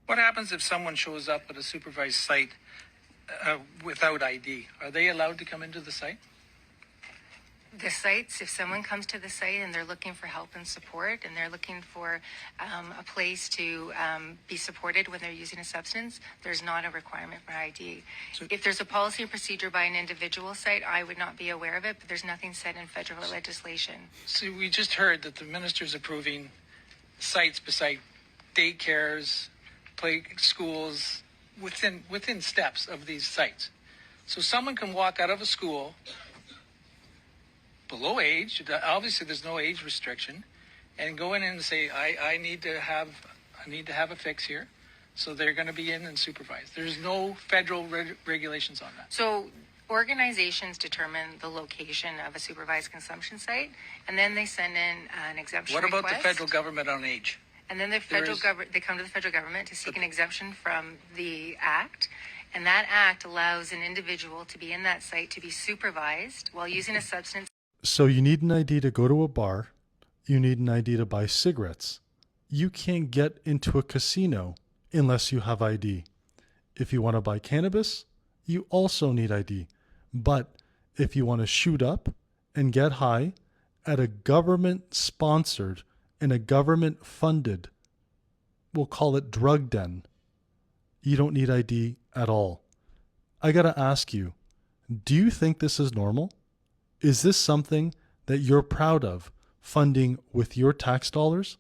What happens if someone shows up at a supervised site without ID? Are they allowed to come into the site? The sites, if someone comes to the site and they're looking for help and support and they're looking for a place to be supported when they're using a substance, there's not a requirement for ID. So, if there's a policy and procedure by an individual site, I would not be aware of it, but there's nothing set in federal legislation. So we just heard that the minister's approving sites beside daycares, play schools, within steps of these sites. So someone can walk out of a school below age, obviously there's no age restriction, and go in and say, I need to have a fix here. So they're going to be in and supervised. There's no federal regulations on that. So organizations determine the location of a supervised consumption site, and then they send in an exemption request. What about the federal government on age? And then the federal government, they come to the federal government to seek an exemption from the act. And that act allows an individual to be in that site to be supervised while using a substance. So you need an ID to go to a bar. You need an ID to buy cigarettes. You can't get into a casino unless you have ID. If you want to buy cannabis, you also need ID. But if you want to shoot up and get high at a government-sponsored and a government-funded, we'll call it drug den, you don't need ID at all. I gotta ask you, do you think this is normal? Is this something that you're proud of funding with your tax dollars?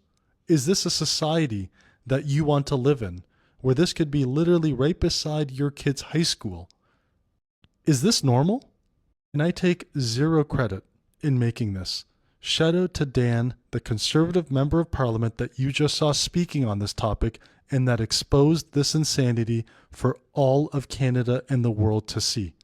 Is this a society that you want to live in, where this could be literally right beside your kid's high school? Is this normal? And I take zero credit in making this. Shout out to Dan, the Conservative Member of Parliament that you just saw speaking on this topic and that exposed this insanity for all of Canada and the world to see.